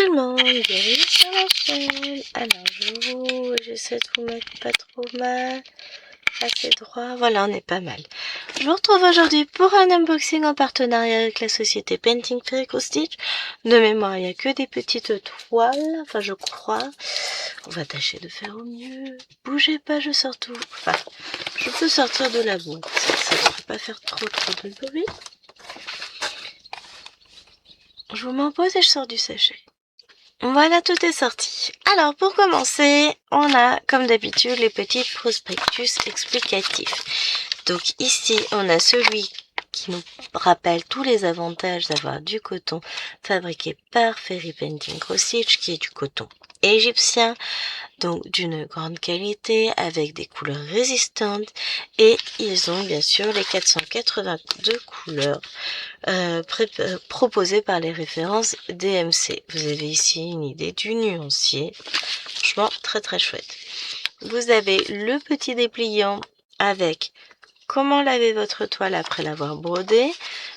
tout le monde, bienvenue sur la chaîne. Alors j'essaie de vous mettre pas trop mal, assez droit, voilà on est pas mal. Je vous retrouve aujourd'hui pour un unboxing en partenariat avec la société Painting Fairy Stitch. De mémoire il n'y a que des petites toiles, enfin je crois. On va tâcher de faire au mieux. Bougez pas, je sors tout. Enfin, je peux sortir de la boîte, ça ne devrait pas faire trop de bruit. Je vous m'en pose et je sors du sachet. Voilà, tout est sorti. Alors, pour commencer, on a, comme d'habitude, les petits prospectus explicatifs. Donc ici, on a celui qui nous rappelle tous les avantages d'avoir du coton fabriqué par Fairy Painting Stitch, qui est du coton égyptien, donc d'une grande qualité, avec des couleurs résistantes, et ils ont bien sûr les 482 couleurs proposées par les références DMC. Vous avez ici une idée du nuancier, franchement très très chouette. Vous avez le petit dépliant avec comment laver votre toile après l'avoir brodée.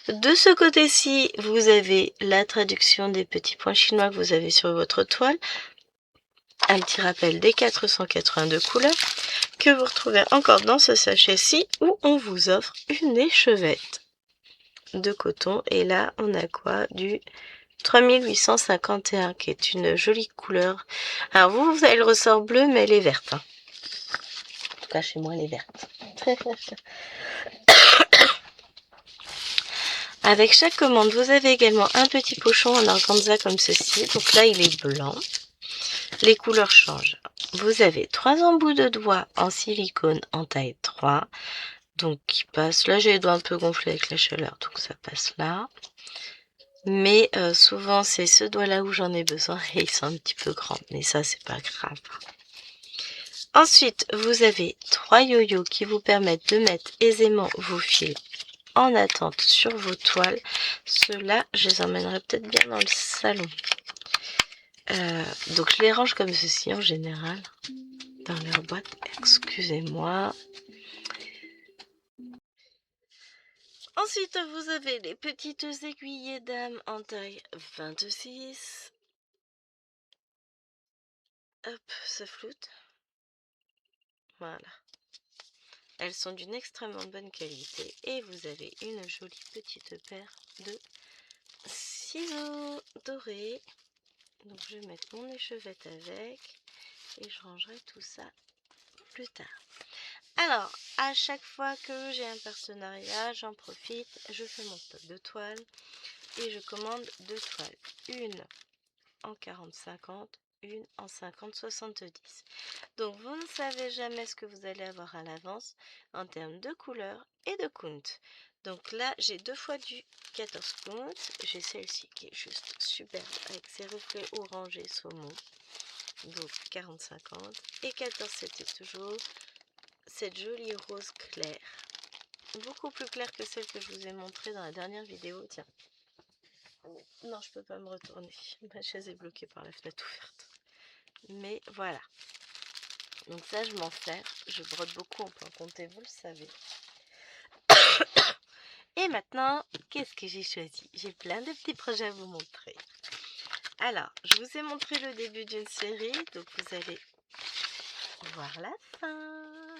De ce côté-ci, vous avez la traduction des petits points chinois que vous avez sur votre toile. Un petit rappel des 482 couleurs que vous retrouvez encore dans ce sachet-ci où on vous offre une échevette de coton. Et là, on a quoi? Du 3851 qui est une jolie couleur. Alors vous avez le ressort bleu, mais elle est verte. Hein. En tout cas, chez moi, elle est verte. Avec chaque commande, vous avez également un petit pochon en organza comme ceci. Donc là, il est blanc. Les couleurs changent. Vous avez 3 embouts de doigts en silicone en taille 3. Donc qui passent. Là, j'ai les doigts un peu gonflés avec la chaleur, donc ça passe là. Mais souvent, c'est ce doigt-là où j'en ai besoin et ils sont un petit peu grands. Mais ça, c'est pas grave. Ensuite, vous avez 3 yo-yo qui vous permettent de mettre aisément vos fils en attente sur vos toiles. Ceux-là, je les emmènerai peut-être bien dans le salon. Donc je les range comme ceci en général dans leur boîte. Excusez-moi. Ensuite, vous avez les petites aiguillées dames en taille 26. Hop, ça floute. Voilà. Elles sont d'une extrêmement bonne qualité et vous avez une jolie petite paire de ciseaux dorés. Donc je vais mettre mon échevette avec et je rangerai tout ça plus tard. Alors, à chaque fois que j'ai un partenariat, j'en profite, je fais mon stock de toiles et je commande 2 toiles. Une en 40-50, une en 50-70. Donc vous ne savez jamais ce que vous allez avoir à l'avance en termes de couleur et de count. Donc là, j'ai 2 fois du 14 count. J'ai celle-ci qui est juste superbe avec ses reflets orangés saumon. Donc 40-50. Et 14, c'était toujours cette jolie rose claire. Beaucoup plus claire que celle que je vous ai montrée dans la dernière vidéo. Tiens. Non, je peux pas me retourner. Ma chaise est bloquée par la fenêtre ouverte. Mais voilà. Donc ça, je m'en sers. Je brode beaucoup, on peut en compter, vous le savez. Et maintenant, qu'est-ce que j'ai choisi? J'ai plein de petits projets à vous montrer. Alors, je vous ai montré le début d'une série. Donc vous allez voir la fin.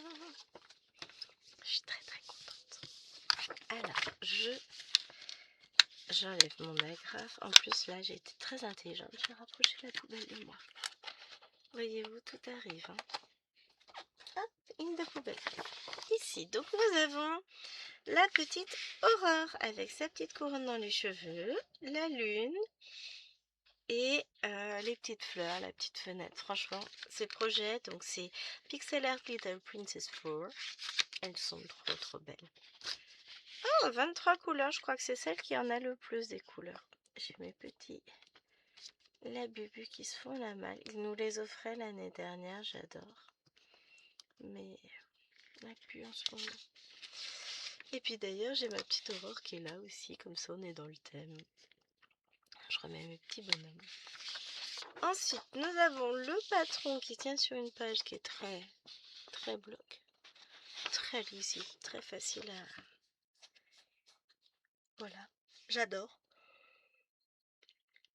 Je suis très très contente. Alors, j'enlève mon agrafe. En plus, là, j'ai été très intelligente. J'ai rapproché la poubelle de moi. Voyez-vous, tout arrive. Hein. Hop, une de poubelle. Ici, donc nous avons la petite Aurore avec sa petite couronne dans les cheveux, la lune et les petites fleurs, la petite fenêtre. Franchement, ces projets, donc c'est Pixel Art Little Princess 4. Elles sont trop trop belles. Oh, 23 couleurs, je crois que c'est celle qui en a le plus des couleurs. J'ai mes petits labubu qui se font la malle. Ils nous les offraient l'année dernière, j'adore. Mais on n'a plus en ce moment. Et puis d'ailleurs, j'ai ma petite Aurore qui est là aussi, comme ça on est dans le thème. Je remets mes petits bonhommes. Ensuite, nous avons le patron qui tient sur une page qui est très, très bloc. Très lisible, très facile à... Voilà, j'adore.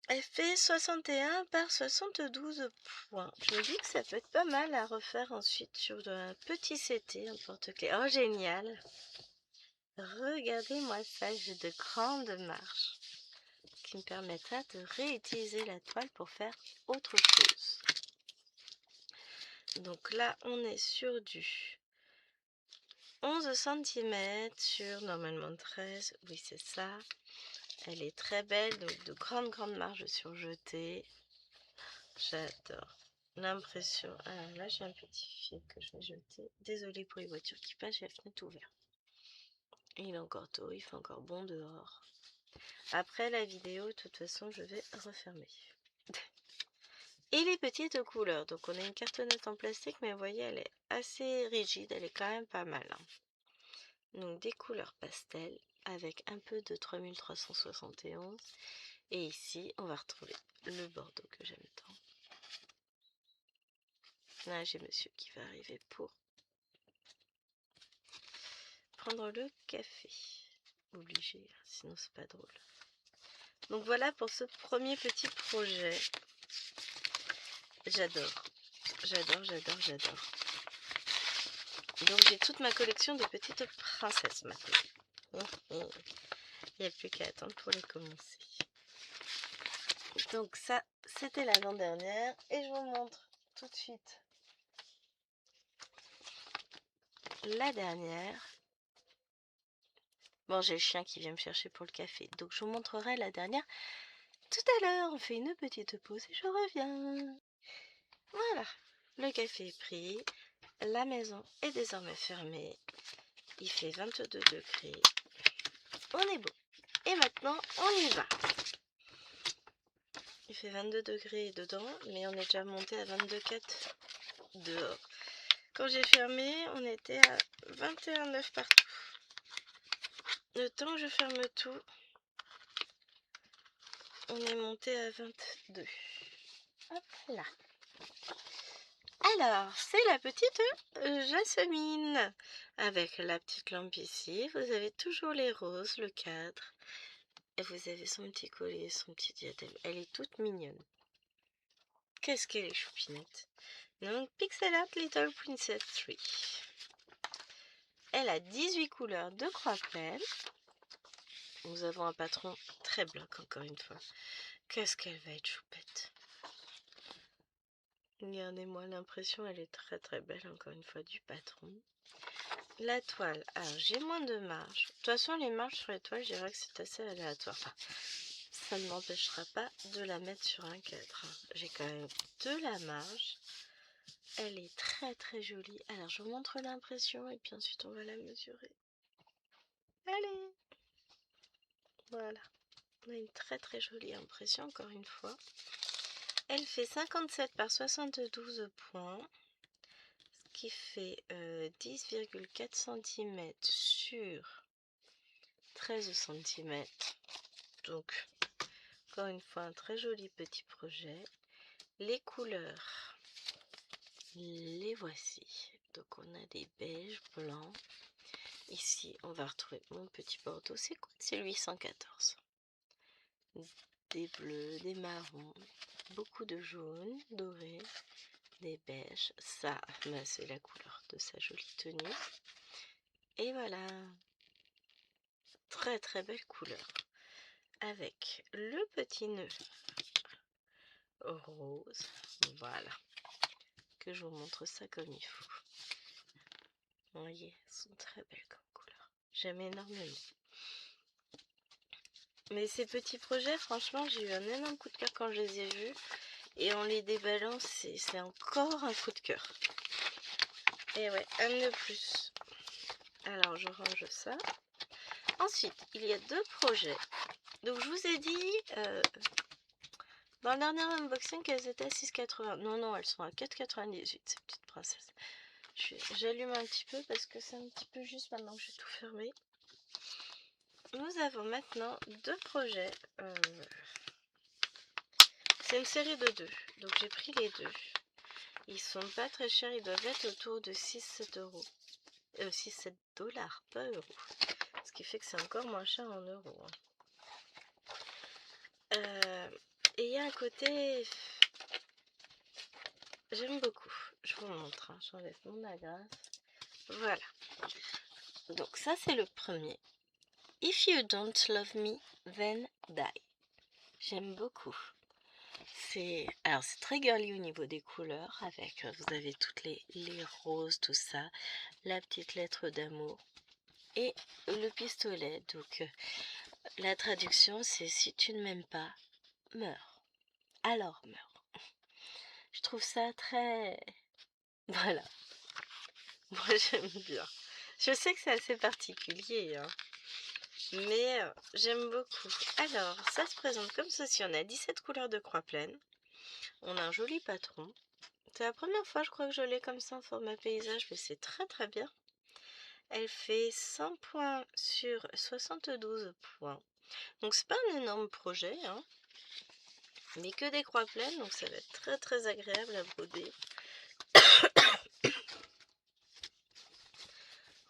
Elle fait 61 par 72 points. Je me dis que ça peut être pas mal à refaire ensuite sur un petit CT, un porte-clés. Oh, génial! Regardez-moi ça, j'ai de grandes marges qui me permettra de réutiliser la toile pour faire autre chose. Donc là, on est sur du 11 cm sur normalement 13. Oui, c'est ça. Elle est très belle, donc de grandes marges sur jeté. J'adore l'impression. Ah, là, j'ai un petit fil que je vais jeter. Désolée pour les voitures qui passent, j'ai la fenêtre ouverte. Il est encore tôt, il fait encore bon dehors. Après la vidéo, de toute façon, je vais refermer. Et les petites couleurs. Donc, on a une cartonnette en plastique, mais vous voyez, elle est assez rigide. Elle est quand même pas mal. Hein. Donc, des couleurs pastel avec un peu de 3371. Et ici, on va retrouver le bordeaux que j'aime tant. Là, j'ai monsieur qui va arriver pour prendre le café. Obligé, sinon c'est pas drôle. Donc voilà pour ce premier petit projet. J'adore. J'adore. Donc j'ai toute ma collection de petites princesses maintenant. Il n'y a plus qu'à attendre pour les commencer. Donc ça, c'était l'avant-dernière. Et je vous montre tout de suite la dernière. Bon, j'ai le chien qui vient me chercher pour le café. Donc je vous montrerai la dernière tout à l'heure. On fait une petite pause et je reviens. Voilà, le café est pris. La maison est désormais fermée. Il fait 22 degrés. On est beau. Et maintenant, on y va. Il fait 22 degrés dedans, mais on est déjà monté à 22,4 dehors. Quand j'ai fermé, on était à 21,9 partout. Le temps que je ferme tout, on est monté à 22. Hop là. Alors, c'est la petite Jasmine. Avec la petite lampe ici, vous avez toujours les roses, le cadre. Et vous avez son petit collier, son petit diadème. Elle est toute mignonne. Qu'est-ce qu'elle est choupinette. Donc, Pixel Art Little Princess 3. Elle a 18 couleurs de croix pleine. Nous avons un patron très bloc, encore une fois. Qu'est-ce qu'elle va être choupette. Regardez-moi l'impression, elle est très très belle, encore une fois, du patron. La toile, alors j'ai moins de marge. De toute façon, les marges sur les toiles, je dirais que c'est assez aléatoire. Enfin, ça ne m'empêchera pas de la mettre sur un cadre. J'ai quand même de la marge. Elle est très très jolie. Alors, je vous montre l'impression et puis ensuite on va la mesurer. Allez! Voilà. On a une très très jolie impression, encore une fois. Elle fait 57 par 72 points. Ce qui fait 10,4 cm sur 13 cm. Donc, encore une fois, un très joli petit projet. Les couleurs, les voici. Donc, on a des beiges, blancs. Ici, on va retrouver mon petit bordeaux. C'est quoi? C'est le 814. Des bleus, des marrons, beaucoup de jaune, doré, des beiges. Ça, c'est la couleur de sa jolie tenue. Et voilà. Très très belle couleur. Avec le petit nœud rose. Voilà. Que je vous montre ça comme il faut. Vous voyez, elles sont très belles comme couleur. J'aime énormément. Mais ces petits projets, franchement, j'ai eu un énorme coup de cœur quand je les ai vus. Et en les déballant, c'est encore un coup de cœur. Et ouais, un de plus. Alors, je range ça. Ensuite, il y a deux projets. Donc, je vous ai dit, dans le dernier unboxing, qu'elles étaient à 6,80. Non, elles sont à 4,98, ces petites princesses. J'allume un petit peu parce que c'est un petit peu juste maintenant que j'ai tout fermé. Nous avons maintenant deux projets. C'est une série de deux. Donc j'ai pris les deux. Ils sont pas très chers. Ils doivent être autour de 6-7 euros. 6-7 dollars, pas euros. Ce qui fait que c'est encore moins cher en euros. Et y a un côté... J'aime beaucoup. Je vous montre, hein. J'enlève mon agrafe. Voilà. Donc ça, c'est le premier. If you don't love me, then die. J'aime beaucoup. Alors c'est très girly au niveau des couleurs, avec vous avez toutes les roses, tout ça, la petite lettre d'amour et le pistolet. Donc la traduction c'est si tu ne m'aimes pas, meurs. Alors meurs. Je trouve ça très... Voilà. Moi j'aime bien. Je sais que c'est assez particulier, hein, mais j'aime beaucoup. Alors ça se présente comme ceci. On a 17 couleurs de croix pleine. On a un joli patron. C'est la première fois, je crois, que je l'ai comme ça en format paysage, mais c'est très très bien. Elle fait 100 points sur 72 points. Donc c'est pas un énorme projet, hein, mais que des croix pleines, donc ça va être très très agréable à broder.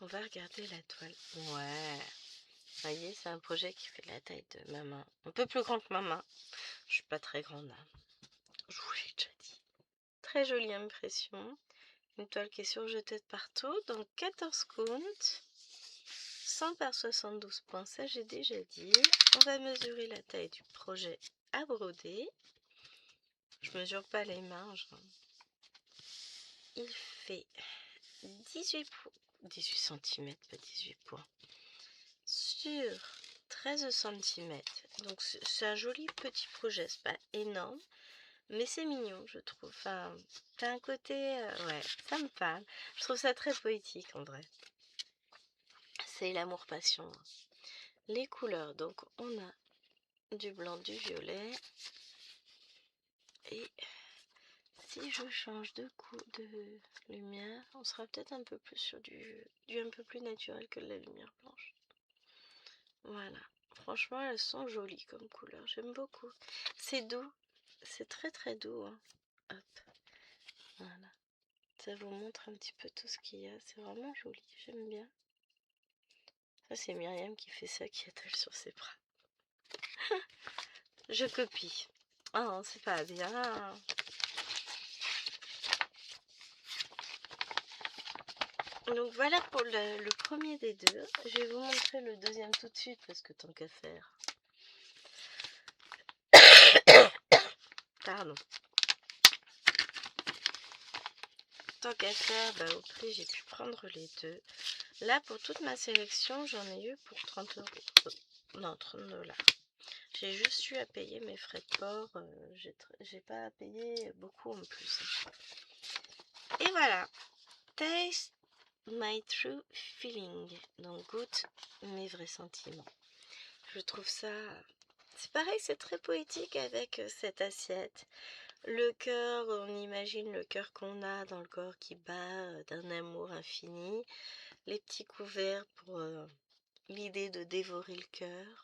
On va regarder la toile. Ouais, vous voyez, c'est un projet qui fait la taille de ma main. Un peu plus grand que ma main. Je suis pas très grande, hein. Je vous l'ai déjà dit. Très jolie impression. Une toile qui est surjetée de partout. Donc 14 counts. 100 par 72 points, ça j'ai déjà dit. On va mesurer la taille du projet à broder. Je mesure pas les marges. Il fait 18 cm, pas 18 points, sur 13 cm. Donc c'est un joli petit projet, c'est pas énorme, mais c'est mignon je trouve. Enfin, t'as un côté, ouais, ça me parle. Je trouve ça très poétique en vrai. C'est l'amour-passion. Les couleurs, donc on a du blanc, du violet, et si je change de lumière, on sera peut-être un peu plus sur du un peu plus naturel que de la lumière blanche. Voilà, franchement elles sont jolies comme couleurs, j'aime beaucoup. C'est doux, c'est très très doux, hein. Hop, voilà, ça vous montre un petit peu tout ce qu'il y a, c'est vraiment joli, j'aime bien. Ça c'est Myriam qui fait ça, qui étale sur ses bras. Je copie. Oh, c'est pas bien. Donc voilà pour le premier des deux. Je vais vous montrer le deuxième tout de suite parce que tant qu'à faire. Pardon. Tant qu'à faire, bah, au prix j'ai pu prendre les deux. Là pour toute ma sélection j'en ai eu pour 30 euros. Non, 30 $. J'ai juste eu à payer mes frais de port. J'ai pas à payer beaucoup en plus. Et voilà. Taste my true feeling. Donc goûte mes vrais sentiments. Je trouve ça... C'est pareil, c'est très poétique avec cette assiette. Le cœur, on imagine le cœur qu'on a dans le corps qui bat d'un amour infini. Les petits couverts pour l'idée de dévorer le cœur.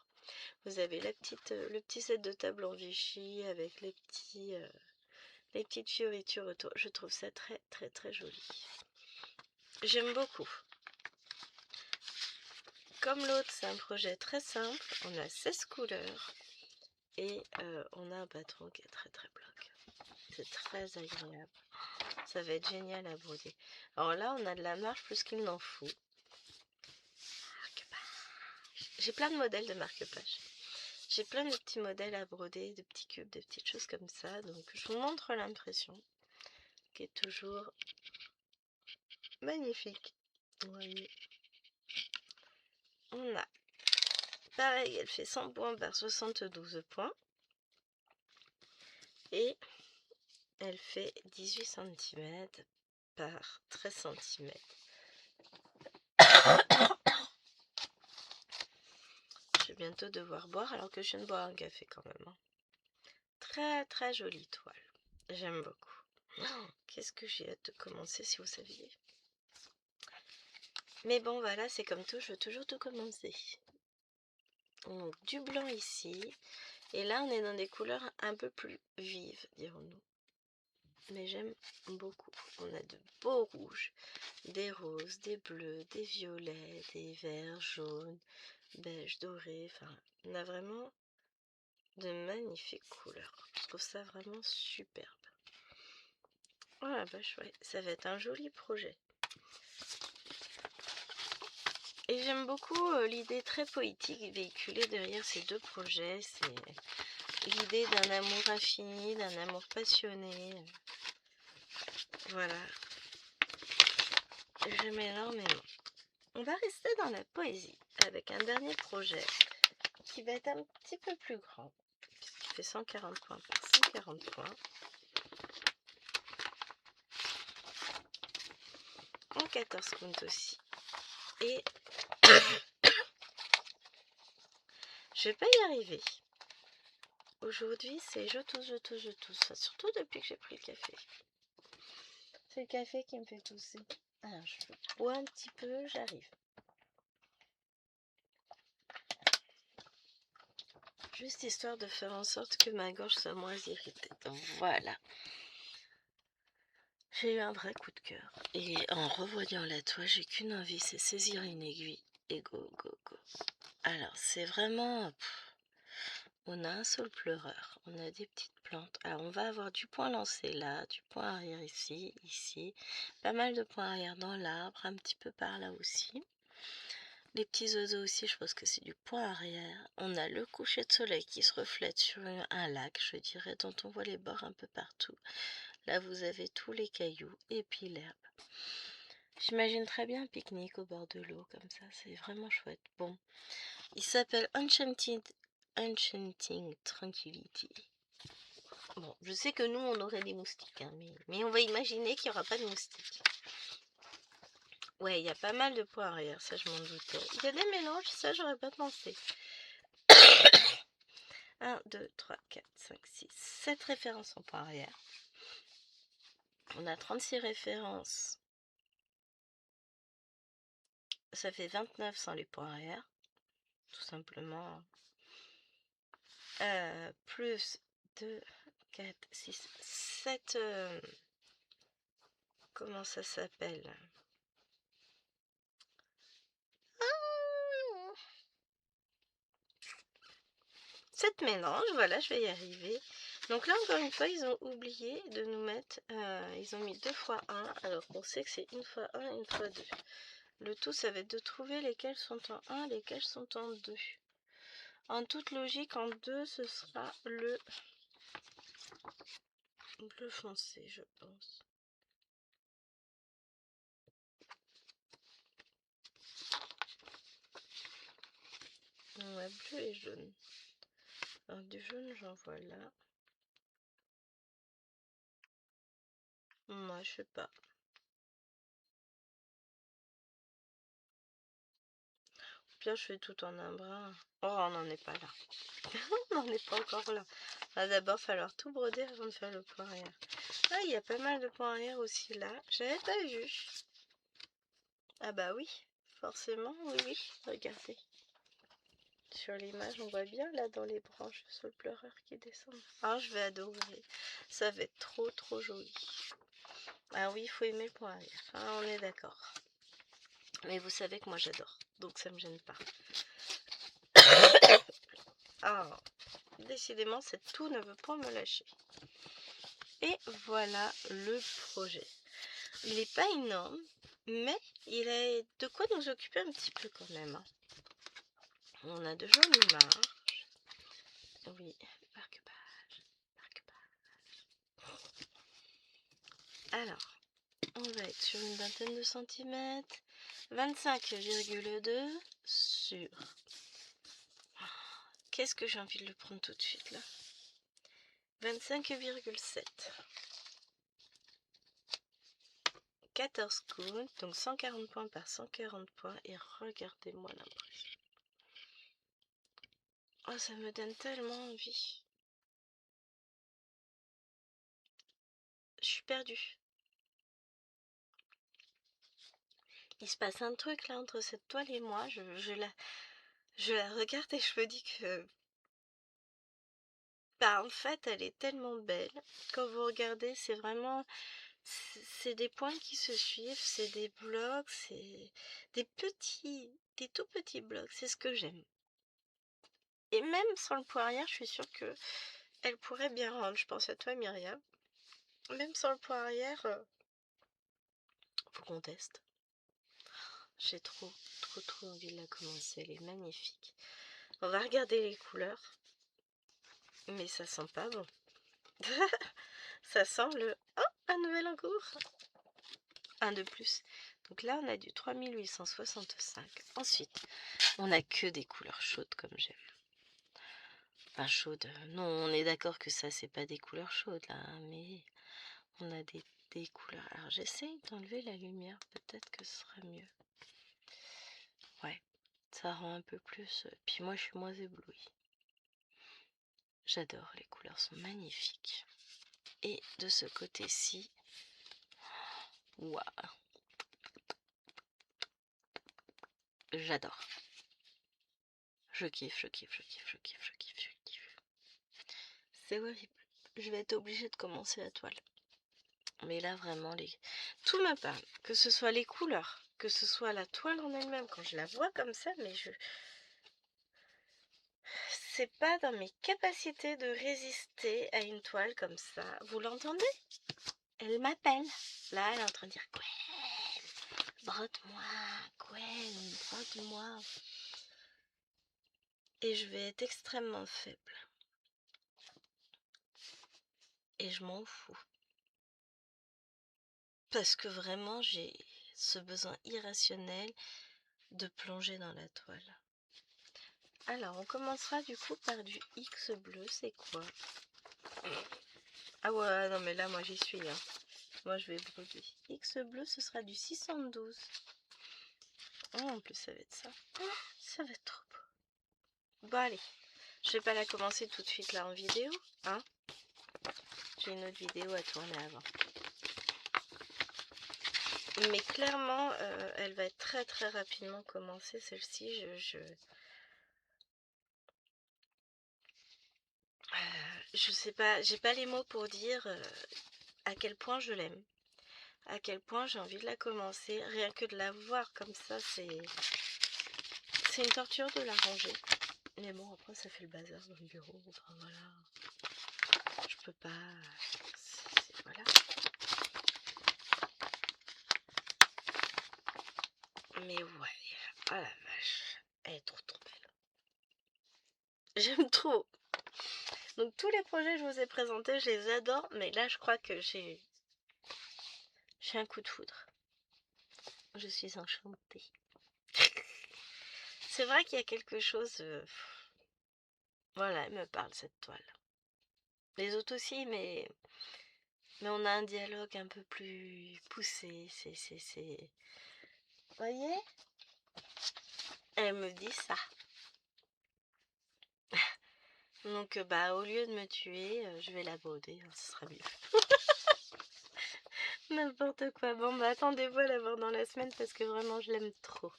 Vous avez le petit set de table en Vichy avec les petites fioritures autour. Je trouve ça très très très joli. J'aime beaucoup. Comme l'autre, c'est un projet très simple. On a 16 couleurs et on a un patron qui est très très bloc. C'est très agréable. Ça va être génial à broder. Alors là, on a de la marge plus qu'il n'en faut. J'ai plein de modèles de marque-page. J'ai plein de petits modèles à broder, de petits cubes, de petites choses comme ça. Donc je vous montre l'impression qui est toujours magnifique. Vous voyez. On a, pareil, elle fait 100 points par 72 points. Et elle fait 18 cm par 13 cm. Je vais bientôt devoir boire alors que je viens de boire un café quand même, hein. Très très jolie toile. J'aime beaucoup. Oh, qu'est-ce que j'ai hâte de commencer si vous saviez. Mais bon voilà, c'est comme tout, je veux toujours tout commencer. Donc du blanc ici. Et là on est dans des couleurs un peu plus vives, dirons-nous. Mais j'aime beaucoup. On a de beaux rouges, des roses, des bleus, des violets, des verts, jaunes, beige, doré. Enfin, on a vraiment de magnifiques couleurs. Je trouve ça vraiment superbe. Oh la vache, ouais, ça va être un joli projet. Et j'aime beaucoup l'idée très poétique véhiculée derrière ces deux projets. C'est l'idée d'un amour infini, d'un amour passionné. Voilà, j'aime énormément. On va rester dans la poésie avec un dernier projet qui va être un petit peu plus grand, puisqu'il fait 140 points par 140 points. En 14 comptes aussi. Et je vais pas y arriver. Aujourd'hui, c'est je tousse, je tousse, je tousse. Enfin, surtout depuis que j'ai pris le café. C'est le café qui me fait tousser. Alors, je bois un petit peu, j'arrive. Juste histoire de faire en sorte que ma gorge soit moins irritée. Donc, voilà. J'ai eu un vrai coup de cœur. Et en revoyant la toile, j'ai qu'une envie, c'est saisir une aiguille et go, go, go. Alors, c'est vraiment... on a un seul pleureur, on a des petites plantes. Alors, on va avoir du point lancé là, du point arrière ici, ici. Pas mal de points arrière dans l'arbre, un petit peu par là aussi. Les petits oiseaux aussi, je pense que c'est du point arrière. On a le coucher de soleil qui se reflète sur un lac, je dirais, dont on voit les bords un peu partout. Là, vous avez tous les cailloux et puis l'herbe. J'imagine très bien un pique-nique au bord de l'eau, comme ça, c'est vraiment chouette. Bon, il s'appelle Enchanting Tranquility. Bon, je sais que nous, on aurait des moustiques, hein, mais on va imaginer qu'il n'y aura pas de moustiques. Ouais, il y a pas mal de points arrière, ça je m'en doutais. Il y a des mélanges, ça j'aurais pas pensé. 1, 2, 3, 4, 5, 6, 7 références en points arrière. On a 36 références. Ça fait 29 sans les points arrière. Tout simplement. Plus 2, 4, 6, 7... comment ça s'appelle? 7 mélanges, voilà, je vais y arriver. Donc là, encore une fois, ils ont oublié de nous mettre... ils ont mis 2 fois 1, alors qu'on sait que c'est 1 fois 1, 1 fois 2. Le tout, ça va être de trouver lesquels sont en 1, lesquels sont en 2. En toute logique, en 2, ce sera le bleu foncé, je pense. Ouais, bleu et jaune. Alors, du jaune, j'en vois là. Moi, je sais pas. Bien, je fais tout en un brin. Oh, on n'en est pas là. On n'en est pas encore là. Va d'abord falloir tout broder avant de faire le point arrière. Ah, il y a pas mal de points arrière aussi là. J'avais pas vu. Ah bah oui, forcément, oui, oui. Regardez. Sur l'image, on voit bien là dans les branches sur le pleureur qui descend. Ah, je vais adorer. Ça va être trop, trop joli. Ah oui, il faut aimer le point arrière. Ah, on est d'accord. Mais vous savez que moi j'adore. Donc ça me gêne pas. Ah, décidément, cette toux ne veut pas me lâcher. Et voilà le projet. Il n'est pas énorme, mais il a de quoi nous occuper un petit peu quand même. Hein. On a de jolies marges. Oui, marque-page, marque-page. Alors, on va être sur une vingtaine de centimètres. 25,2 sur... Qu'est-ce que j'ai envie de le prendre tout de suite là? 25,7. 14 coups, donc 140 points par 140 points. Et regardez-moi l'impression. Oh, ça me donne tellement envie. Je suis perdue. Il se passe un truc là entre cette toile et moi. Je la regarde et je me dis que... Bah en fait, elle est tellement belle. Quand vous regardez, c'est vraiment... C'est des points qui se suivent, c'est des blocs, c'est des tout petits blocs. C'est ce que j'aime. Et même sans le pot arrière, je suis sûre que elle pourrait bien rendre. Je pense à toi, Myriam. Même sans le pot arrière, faut qu'on teste. J'ai trop envie de la commencer. Elle est magnifique. On va regarder les couleurs. Mais ça sent pas bon. Ça sent le... Oh, un nouvel encours. Un de plus. Donc là, on a du 3865. Ensuite, on a que des couleurs chaudes comme j'aime. Enfin, chaudes. Non, on est d'accord que ça, c'est pas des couleurs chaudes, là. Hein, mais on a des couleurs. Alors, j'essaye d'enlever la lumière. Peut-être que ce sera mieux. Ouais, ça rend un peu plus... Puis moi, je suis moins éblouie. J'adore, les couleurs sont magnifiques. Et de ce côté-ci... Waouh! J'adore. Je kiffe, je kiffe, je kiffe, je kiffe, je kiffe, je kiffe. C'est horrible. Je vais être obligée de commencer la toile. Mais là, vraiment, tout me parle. Que ce soit les couleurs, que ce soit la toile en elle-même. Quand je la vois comme ça, mais c'est pas dans mes capacités de résister à une toile comme ça. Vous l'entendez? Elle m'appelle. Là, elle est en train de dire « Gwen, brode-moi, Gwen, brode-moi ». Et je vais être extrêmement faible. Et je m'en fous. Parce que vraiment, j'ai ce besoin irrationnel de plonger dans la toile. Alors, on commencera du coup par du X bleu. C'est quoi? Ah ouais, non mais là, moi j'y suis. Hein. Moi, je vais broder. X bleu, ce sera du 612. Oh, en plus, ça va être ça. Oh, ça va être trop beau. Bon, allez. Je vais pas la commencer tout de suite là en vidéo. Hein? J'ai une autre vidéo à tourner avant. Mais clairement, elle va être très rapidement commencée. Celle-ci, je sais pas, j'ai pas les mots pour dire à quel point je l'aime. À quel point j'ai envie de la commencer. Rien que de la voir comme ça, c'est une torture de la ranger. Mais bon, après, ça fait le bazar dans le bureau. Enfin, voilà. Je peux pas... Voilà. Mais ouais. Oh la vache. Elle est trop belle. J'aime trop. Donc tous les projets que je vous ai présentés, je les adore. Mais là, je crois que j'ai un coup de foudre. Je suis enchantée. C'est vrai qu'il y a quelque chose... Voilà, elle me parle cette toile. Les autres aussi, mais on a un dialogue un peu plus poussé. C'est... Voyez? Elle me dit ça. Donc, bah, au lieu de me tuer, je vais la broder. Hein, ce sera mieux. N'importe quoi. Bon, bah, attendez-vous à la voir dans la semaine parce que vraiment, je l'aime trop.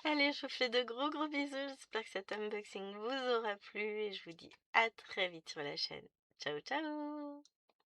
Allez, je vous fais de gros bisous. J'espère que cet unboxing vous aura plu et je vous dis à très vite sur la chaîne. Ciao, ciao!